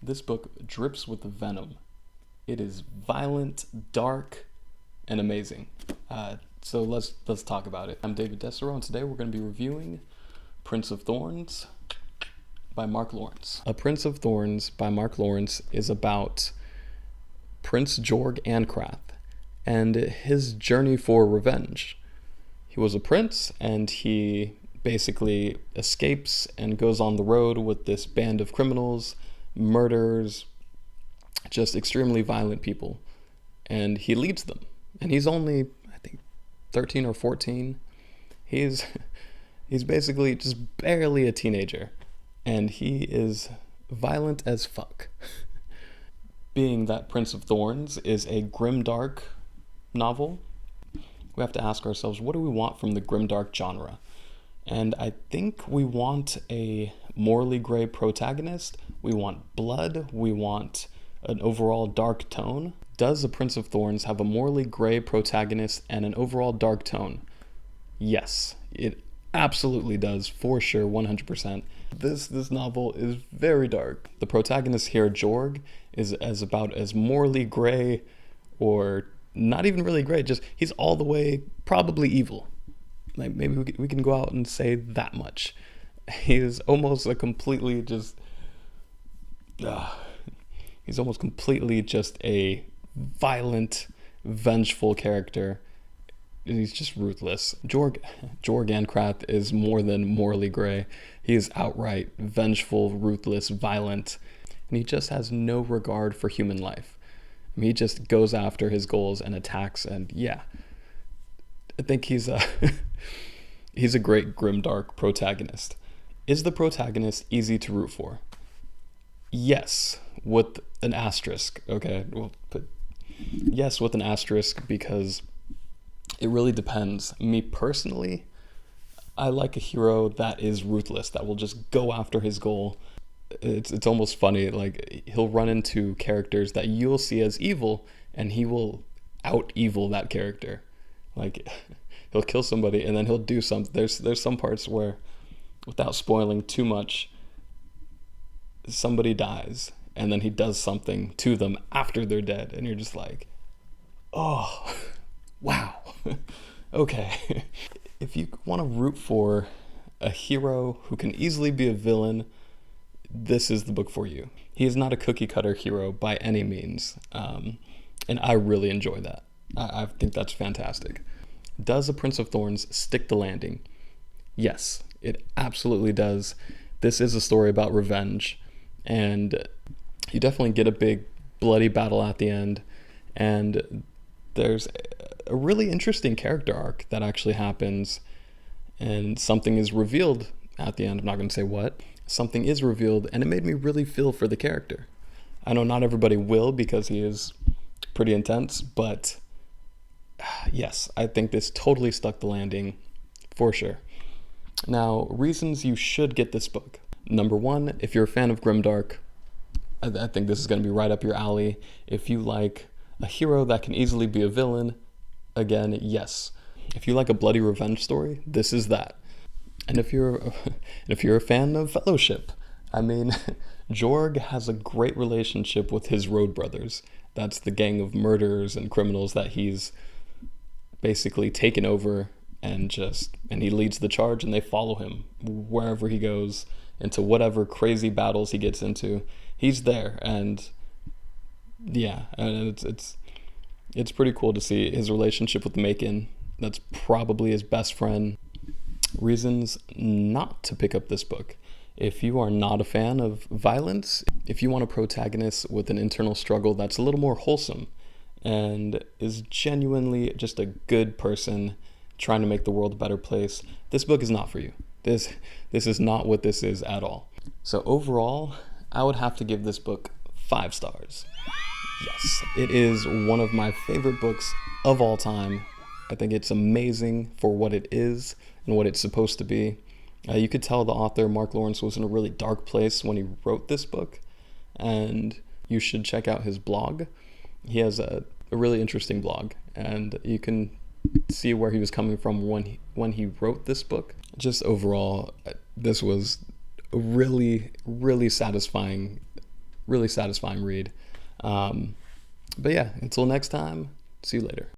This book drips with venom. It is violent, dark, and amazing. So let's talk about it. I'm David Decero, and today we're going to be reviewing Prince of Thorns by Mark Lawrence. A Prince of Thorns by Mark Lawrence is about Prince Jorg Ancrath and his journey for revenge. He was a prince, and he basically escapes and goes on the road with this band of criminals, murderers, just extremely violent people, and he leads them. And he's only, I think, 13 or 14. He's basically just barely a teenager, and he is violent as fuck. Being that Prince of Thorns is a grimdark novel, we have to ask ourselves, what do we want from the grimdark genre? And I think we want a morally gray protagonist, we want blood, we want an overall dark tone. Does The Prince of Thorns have a morally gray protagonist and an overall dark tone? Yes, it absolutely does, for sure, 100%. This novel is very dark. The protagonist here, Jorg, is about as morally gray, or not even really gray, just he's all the way probably evil. Like, maybe we can go out and say that much. He is almost a completely just... he's almost completely just a violent, vengeful character. He's just ruthless. Jorg Ancrath is more than morally gray. He is outright vengeful, ruthless, violent, and he just has no regard for human life. I mean, he just goes after his goals and attacks, and yeah. I think he's a great grimdark protagonist. Is the protagonist easy to root for? Yes, with an asterisk. Okay, we'll put yes with an asterisk because it really depends. Me personally, I like a hero that is ruthless, that will just go after his goal. It's almost funny, like he'll run into characters that you'll see as evil, and he will out-evil that character. Like, he'll kill somebody and then he'll do something. There's some parts where, without spoiling too much, somebody dies and then he does something to them after they're dead, and you're just like, oh, wow. Okay. If you want to root for a hero who can easily be a villain, this is the book for you. He is not a cookie cutter hero by any means, and I really enjoy that. I think that's fantastic. Does A Prince of Thorns stick the landing? Yes, it absolutely does. This is a story about revenge, and you definitely get a big bloody battle at the end, and there's a really interesting character arc that actually happens, and something is revealed at the end. I'm not going to say what. Something is revealed, and it made me really feel for the character. I know not everybody will, because he is pretty intense, but yes, I think this totally stuck the landing, for sure. Now, reasons you should get this book. Number one, if you're a fan of grimdark, I think this is going to be right up your alley. If you like a hero that can easily be a villain, again, yes. If you like a bloody revenge story, this is that. And if you're a fan of Fellowship, I mean, Jorg has a great relationship with his road brothers. That's the gang of murderers and criminals that he's basically taken over, and he leads the charge, and they follow him wherever he goes, into whatever crazy battles he gets into. He's there, and yeah, and it's pretty cool to see his relationship with Macon. That's probably his best friend. Reasons not to pick up this book. If you are not a fan of violence, if you want a protagonist with an internal struggle that's a little more wholesome and is genuinely just a good person trying to make the world a better place, this book is not for you. This is not what this is at all. So overall, I would have to give this book 5 stars. Yes, it is one of my favorite books of all time. I think it's amazing for what it is and what it's supposed to be. You could tell the author, Mark Lawrence, was in a really dark place when he wrote this book, and you should check out his blog. He has a really interesting blog, and you can see where he was coming from when he wrote this book. Just overall, this was a really, really satisfying really satisfying read. But yeah, until next time, see you later.